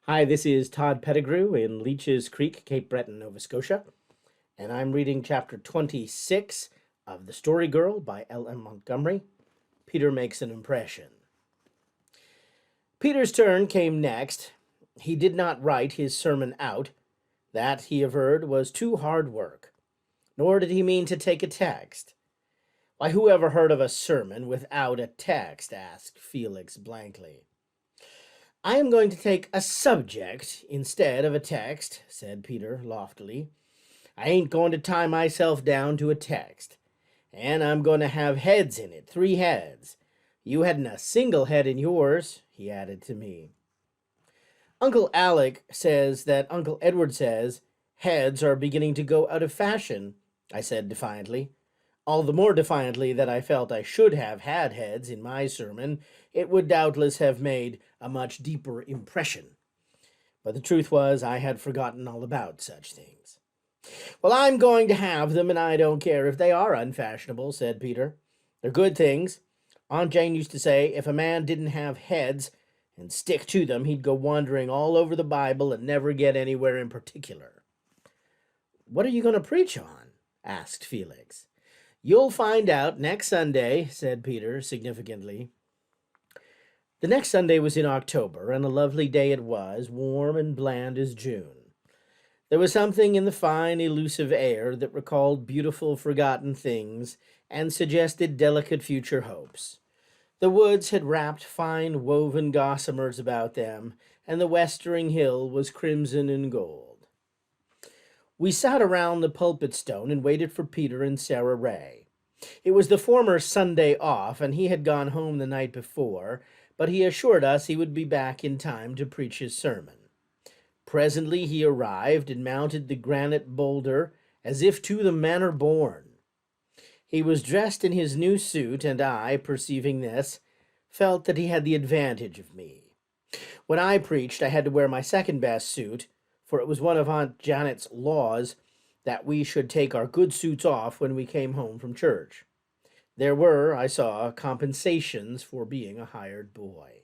Hi, this is Todd Pettigrew in Leeches Creek, Cape Breton, Nova Scotia, and I'm reading chapter 26 of The Story Girl by L.M. Montgomery. Peter Makes an Impression. Peter's turn came next. He did not write his sermon out. That, he averred, was too hard work. Nor did he mean to take a text. Why, who ever heard of a sermon without a text? Asked Felix blankly. I am going to take a subject instead of a text, said Peter loftily. I ain't going to tie myself down to a text. And I'm going to have heads in it, 3 heads. You hadn't a single head in yours, he added to me. Uncle Alec says that Uncle Edward says heads are beginning to go out of fashion, I said defiantly. All the more defiantly that I felt I should have had heads in my sermon. It would doubtless have made a much deeper impression. But the truth was, I had forgotten all about such things. Well, I'm going to have them, and I don't care if they are unfashionable, said Peter. They're good things. Aunt Jane used to say if a man didn't have heads and stick to them, he'd go wandering all over the Bible and never get anywhere in particular. What are you going to preach on? Asked Felix. You'll find out next Sunday, said Peter significantly. The next Sunday was in October, and a lovely day it was, warm and bland as June. There was something in the fine, elusive air that recalled beautiful, forgotten things and suggested delicate future hopes. The woods had wrapped fine, woven gossamers about them, and the westering hill was crimson and gold. We sat around the pulpit stone and waited for Peter and Sarah Ray. It was the former's Sunday off, and he had gone home the night before, but he assured us he would be back in time to preach his sermon. Presently he arrived and mounted the granite boulder as if to the manor born. He was dressed in his new suit, and I, perceiving this, felt that he had the advantage of me. When I preached, I had to wear my second-best suit, for it was one of Aunt Janet's laws that we should take our good suits off when we came home from church. There were, I saw, compensations for being a hired boy.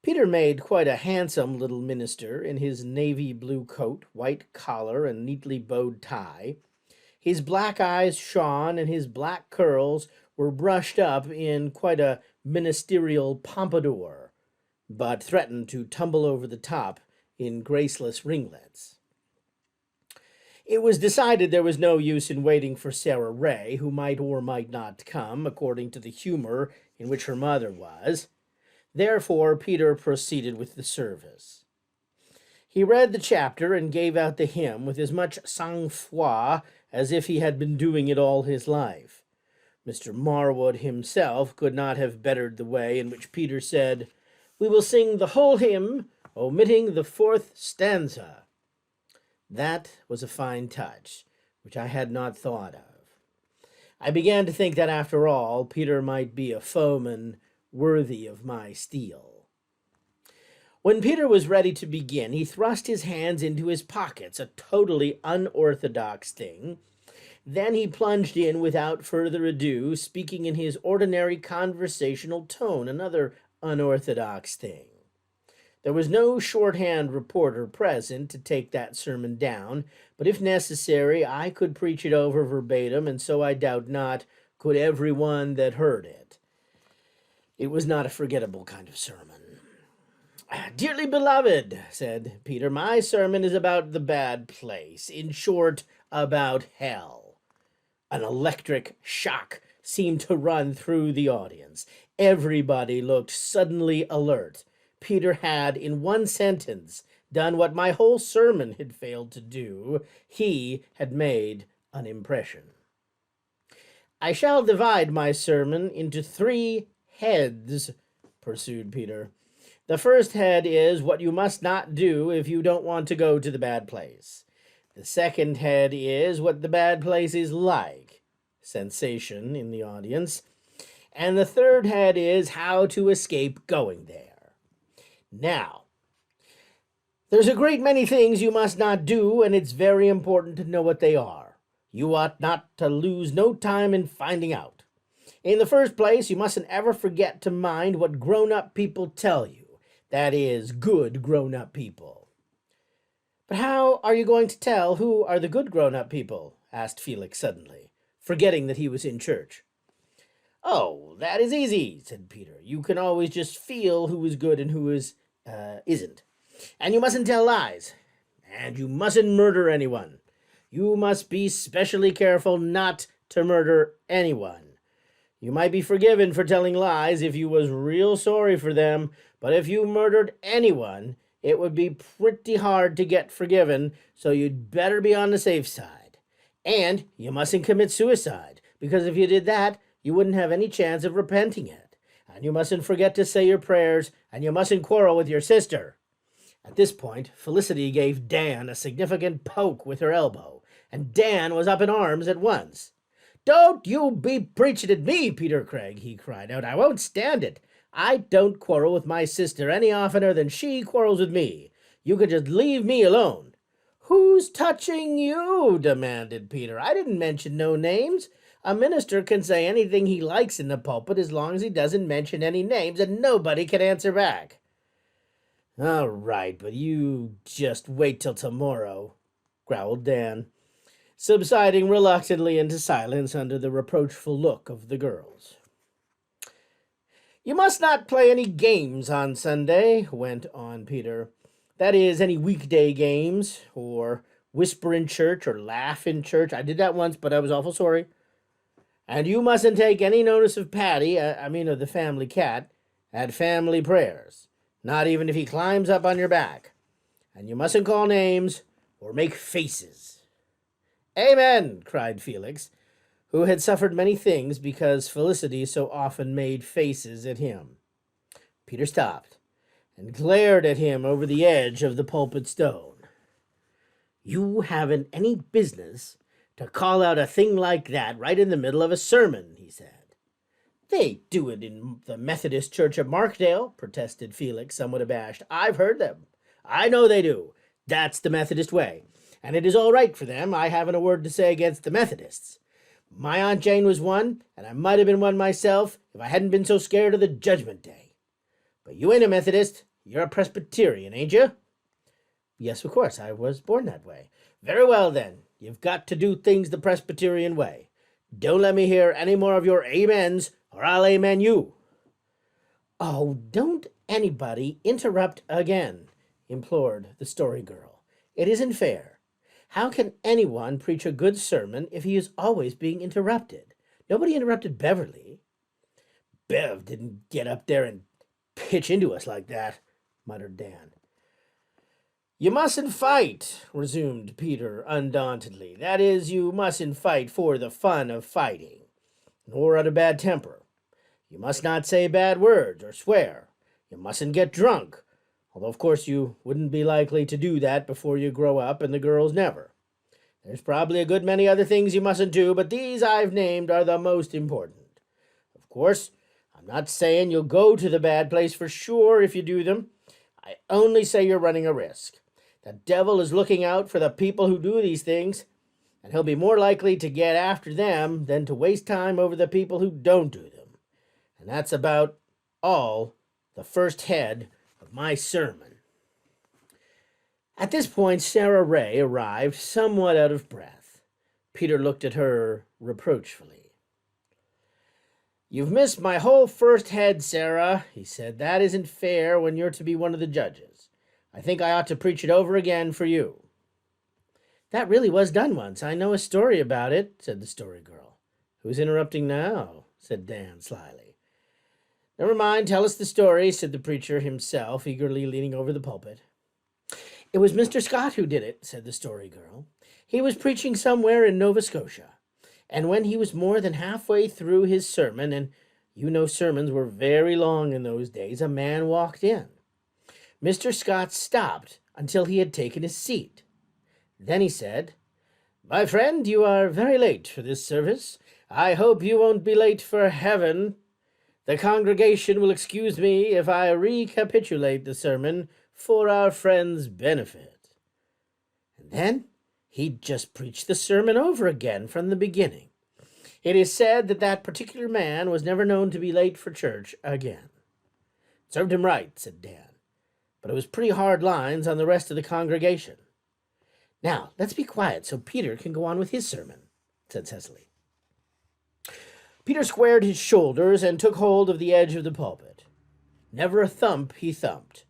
Peter made quite a handsome little minister in his navy blue coat, white collar, and neatly bowed tie. His black eyes shone, and his black curls were brushed up in quite a ministerial pompadour, but threatened to tumble over the top in graceless ringlets. It was decided there was no use in waiting for Sarah Ray, who might or might not come, according to the humor in which her mother was. Therefore, Peter proceeded with the service. He read the chapter and gave out the hymn with as much sang-froid as if he had been doing it all his life. Mr. Marwood himself could not have bettered the way in which Peter said, "We will sing the whole hymn, omitting the 4th stanza." That was a fine touch, which I had not thought of. I began to think that, after all, Peter might be a foeman worthy of my steel. When Peter was ready to begin, he thrust his hands into his pockets, a totally unorthodox thing. Then he plunged in without further ado, speaking in his ordinary conversational tone, another unorthodox thing. There was no shorthand reporter present to take that sermon down, but if necessary, I could preach it over verbatim, and so I doubt not could every one that heard it. It was not a forgettable kind of sermon. "Dearly beloved," said Peter, "my sermon is about the bad place. In short, about hell." An electric shock seemed to run through the audience. Everybody looked suddenly alert. Peter had, in one sentence, done what my whole sermon had failed to do. He had made an impression. "I shall divide my sermon into 3 heads," pursued Peter. "The first head is what you must not do if you don't want to go to the bad place. The second head is what the bad place is like." Sensation in the audience. "And the third head is how to escape going there. Now, there's a great many things you must not do, and it's very important to know what they are. You ought not to lose no time in finding out. In the first place, you mustn't ever forget to mind what grown-up people tell you. That is, good grown-up people. But how are you going to tell who are the good grown-up people? Asked Felix suddenly, forgetting that he was in church. Oh, that is easy, said Peter. You can always just feel who is good and who isn't. And you mustn't tell lies. And you mustn't murder anyone. You must be specially careful not to murder anyone. You might be forgiven for telling lies if you was real sorry for them, but if you murdered anyone, it would be pretty hard to get forgiven, so you'd better be on the safe side. And you mustn't commit suicide, because if you did that, you wouldn't have any chance of repenting it. And you mustn't forget to say your prayers, and you mustn't quarrel with your sister. At this point, Felicity gave Dan a significant poke with her elbow, and Dan was up in arms at once. Don't you be preaching at me, Peter Craig, he cried out. I won't stand it. I don't quarrel with my sister any oftener than she quarrels with me. You could just leave me alone. Who's touching you? Demanded Peter. I didn't mention no names. A minister can say anything he likes in the pulpit as long as he doesn't mention any names, and nobody can answer back. All right, but you just wait till tomorrow, growled Dan, subsiding reluctantly into silence under the reproachful look of the girls. You must not play any games on Sunday, went on Peter. That is, any weekday games, or whisper in church, or laugh in church. I did that once, but I was awful sorry. And you mustn't take any notice of Patty, of the family cat, at family prayers, not even if he climbs up on your back. And you mustn't call names or make faces. Amen, cried Felix, who had suffered many things because Felicity so often made faces at him. Peter stopped and glared at him over the edge of the pulpit stone. You haven't any business to call out a thing like that right in the middle of a sermon, he said. They do it in the Methodist Church of Markdale, protested Felix, somewhat abashed. I've heard them. I know they do. That's the Methodist way. And it is all right for them. I haven't a word to say against the Methodists. My Aunt Jane was one, and I might have been one myself if I hadn't been so scared of the Judgment Day. But you ain't a Methodist. You're a Presbyterian, ain't you? Yes, of course. I was born that way. Very well, then. You've got to do things the Presbyterian way. Don't let me hear any more of your amens, or I'll amen you. Oh, don't anybody interrupt again, implored the story girl. It isn't fair. How can anyone preach a good sermon if he is always being interrupted? Nobody interrupted Beverly. Bev didn't get up there and pitch into us like that, muttered Dan. You mustn't fight, resumed Peter undauntedly. That is, you mustn't fight for the fun of fighting, nor out of bad temper. You must not say bad words or swear. You mustn't get drunk, although of course you wouldn't be likely to do that before you grow up, and the girls never. There's probably a good many other things you mustn't do, but these I've named are the most important. Of course, I'm not saying you'll go to the bad place for sure if you do them. I only say you're running a risk. The devil is looking out for the people who do these things, and he'll be more likely to get after them than to waste time over the people who don't do them. And that's about all the first head of my sermon. At this point, Sarah Ray arrived, somewhat out of breath. Peter looked at her reproachfully. You've missed my whole first head, Sarah, he said. That isn't fair when you're to be one of the judges. I think I ought to preach it over again for you. That really was done once. I know a story about it, said the story girl. Who's interrupting now? Said Dan slyly. Never mind, tell us the story, said the preacher himself, eagerly leaning over the pulpit. It was Mr. Scott who did it, said the story girl. He was preaching somewhere in Nova Scotia, and when he was more than halfway through his sermon, and you know sermons were very long in those days, a man walked in. Mr. Scott stopped until he had taken his seat. Then he said, My friend, you are very late for this service. I hope you won't be late for heaven. The congregation will excuse me if I recapitulate the sermon for our friend's benefit. And then he just preached the sermon over again from the beginning. It is said that that particular man was never known to be late for church again. Served him right, said Dan. but it was pretty hard lines on the rest of the congregation. Now, let's be quiet so Peter can go on with his sermon, said Cecily. Peter squared his shoulders and took hold of the edge of the pulpit. Never a thump he thumped,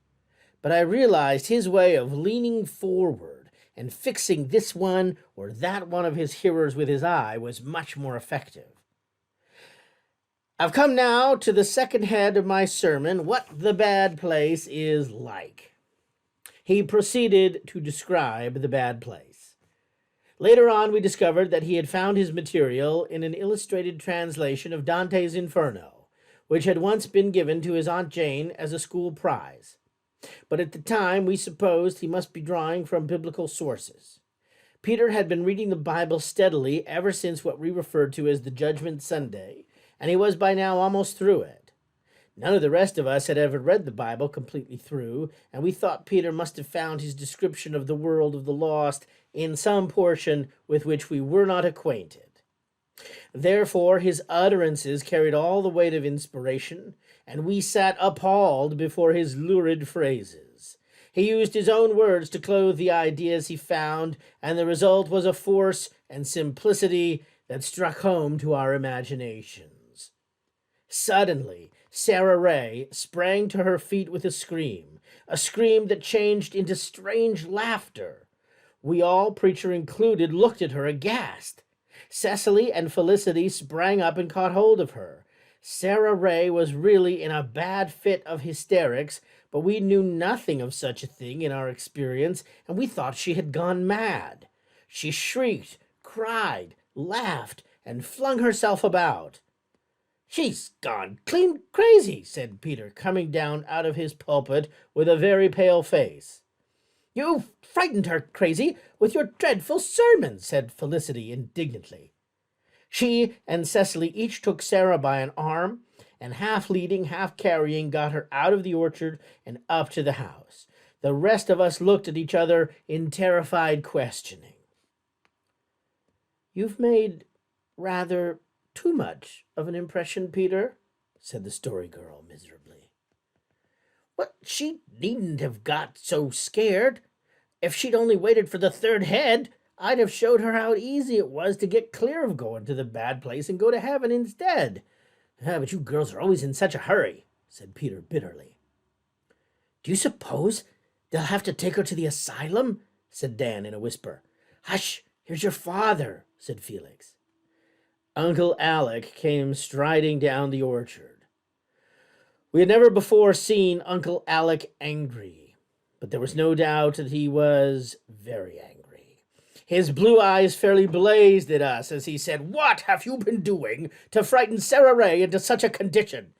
but I realized his way of leaning forward and fixing this one or that one of his hearers with his eye was much more effective. I've come now to the second head of my sermon, what the bad place is like. He proceeded to describe the bad place. Later on, we discovered that he had found his material in an illustrated translation of Dante's Inferno, which had once been given to his Aunt Jane as a school prize. But at the time, we supposed he must be drawing from biblical sources. Peter had been reading the Bible steadily ever since what we referred to as the Judgment Sunday, and he was by now almost through it. None of the rest of us had ever read the Bible completely through, and we thought Peter must have found his description of the world of the lost in some portion with which we were not acquainted. Therefore, his utterances carried all the weight of inspiration, and we sat appalled before his lurid phrases. He used his own words to clothe the ideas he found, and the result was a force and simplicity that struck home to our imaginations. Suddenly, Sarah Ray sprang to her feet with a scream that changed into strange laughter. We all, preacher included, looked at her aghast. Cecily and Felicity sprang up and caught hold of her. Sarah Ray was really in a bad fit of hysterics, but we knew nothing of such a thing in our experience, and we thought she had gone mad. She shrieked, cried, laughed, and flung herself about. She's gone clean crazy, said Peter, coming down out of his pulpit with a very pale face. You've frightened her crazy with your dreadful sermon, said Felicity indignantly. She and Cecily each took Sarah by an arm, and half leading, half carrying, got her out of the orchard and up to the house. The rest of us looked at each other in terrified questioning. You've made rather too much of an impression, Peter, said the Story Girl miserably. Well, she needn't have got so scared. If she'd only waited for the third head, I'd have showed her how easy it was to get clear of going to the bad place and go to heaven instead. But you girls are always in such a hurry, said Peter bitterly. Do you suppose they'll have to take her to the asylum? Said Dan in a whisper. Hush, here's your father, said Felix. Uncle Alec came striding down the orchard. We had never before seen Uncle Alec angry, but there was no doubt that he was very angry. His blue eyes fairly blazed at us as he said, What have you been doing to frighten Sarah Ray into such a condition?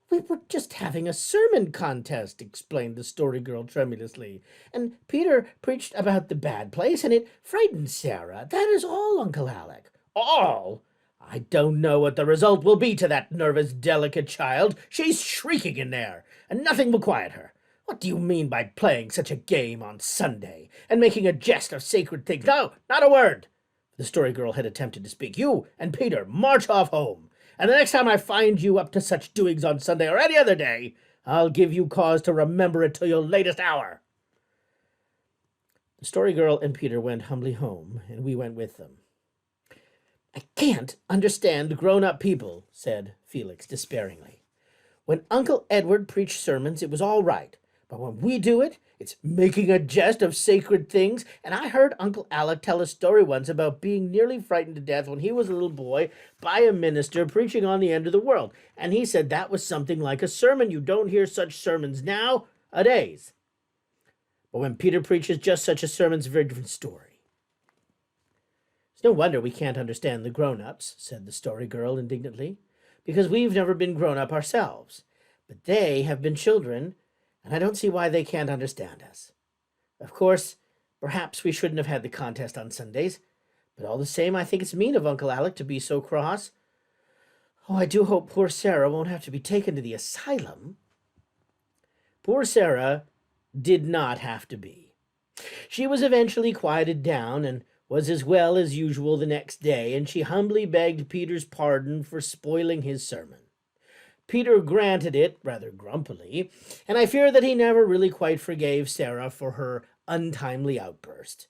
We were just having a sermon contest, explained the Story Girl tremulously, and Peter preached about the bad place, and it frightened Sarah. That is all, Uncle Alec. All? I don't know what the result will be to that nervous, delicate child. She's shrieking in there, and nothing will quiet her. What do you mean by playing such a game on Sunday, and making a jest of sacred things? No, not a word. The Story Girl had attempted to speak. You and Peter march off home, and the next time I find you up to such doings on Sunday or any other day, I'll give you cause to remember it till your latest hour. The Story Girl and Peter went humbly home, and we went with them. I can't understand grown-up people, said Felix despairingly. When Uncle Edward preached sermons, it was all right. But when we do it, it's making a jest of sacred things. And I heard Uncle Alec tell a story once about being nearly frightened to death when he was a little boy by a minister preaching on the end of the world. And he said that was something like a sermon. You don't hear such sermons nowadays. But when Peter preaches just such a sermon, it's a very different story. It's no wonder we can't understand the grown-ups, said the Story Girl indignantly, because we've never been grown-up ourselves. But they have been children, and I don't see why they can't understand us. Of course, perhaps we shouldn't have had the contest on Sundays, but all the same, I think it's mean of Uncle Alec to be so cross. Oh, I do hope poor Sarah won't have to be taken to the asylum. Poor Sarah did not have to be. She was eventually quieted down and was as well as usual the next day, and she humbly begged Peter's pardon for spoiling his sermon. Peter granted it rather grumpily, and I fear that he never really quite forgave Sarah for her untimely outburst.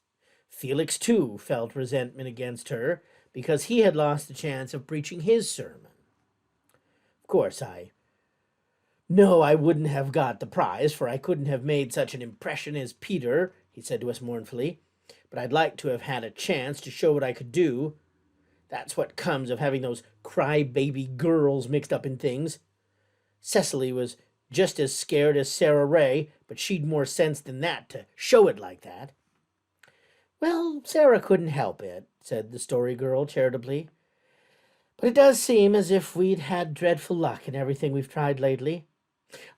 Felix, too, felt resentment against her because he had lost the chance of preaching his sermon. Of course, I know I wouldn't have got the prize, for I couldn't have made such an impression as Peter, he said to us mournfully, but I'd like to have had a chance to show what I could do. That's what comes of having those crybaby girls mixed up in things. Cecily was just as scared as Sarah Ray, but she'd more sense than that to show it like that. Well, Sarah couldn't help it, said the Story Girl charitably. But it does seem as if we'd had dreadful luck in everything we've tried lately.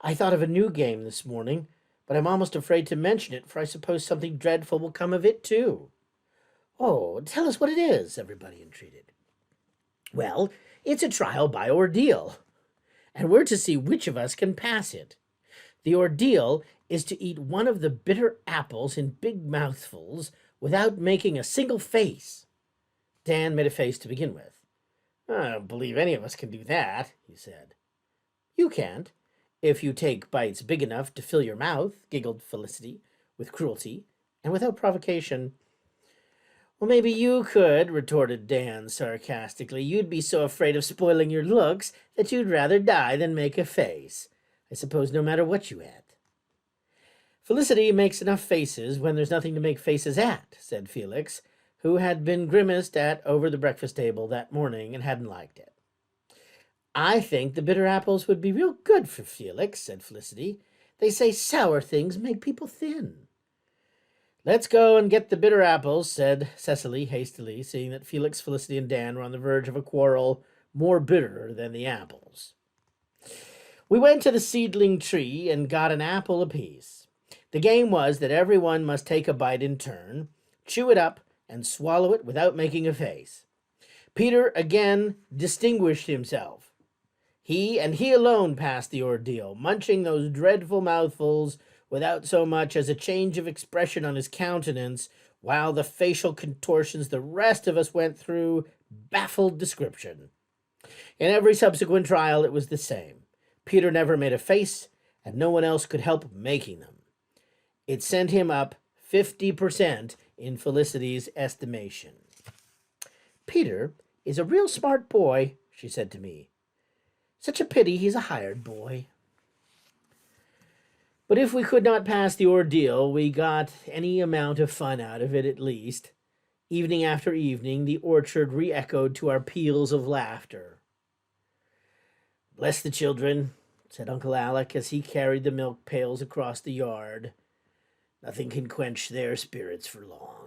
I thought of a new game this morning, but I'm almost afraid to mention it, for I suppose something dreadful will come of it, too. Oh, tell us what it is, everybody entreated. Well, it's a trial by ordeal, and we're to see which of us can pass it. The ordeal is to eat one of the bitter apples in big mouthfuls without making a single face. Dan made a face to begin with. I don't believe any of us can do that, he said. You can't, if you take bites big enough to fill your mouth, giggled Felicity, with cruelty, and without provocation. Well, maybe you could, retorted Dan sarcastically. You'd be so afraid of spoiling your looks that you'd rather die than make a face. I suppose no matter what you ate. Felicity makes enough faces when there's nothing to make faces at, said Felix, who had been grimaced at over the breakfast table that morning and hadn't liked it. I think the bitter apples would be real good for Felix, said Felicity. They say sour things make people thin. Let's go and get the bitter apples, said Cecily hastily, seeing that Felix, Felicity, and Dan were on the verge of a quarrel more bitter than the apples. We went to the seedling tree and got an apple apiece. The game was that everyone must take a bite in turn, chew it up, and swallow it without making a face. Peter again distinguished himself. He and he alone passed the ordeal, munching those dreadful mouthfuls without so much as a change of expression on his countenance, while the facial contortions the rest of us went through baffled description. In every subsequent trial it was the same. Peter never made a face, and no one else could help making them. It sent him up 50% in Felicity's estimation. Peter is a real smart boy, she said to me. Such a pity he's a hired boy. But if we could not pass the ordeal, we got any amount of fun out of it at least. Evening after evening, the orchard re-echoed to our peals of laughter. Bless the children, said Uncle Alec as he carried the milk pails across the yard. Nothing can quench their spirits for long.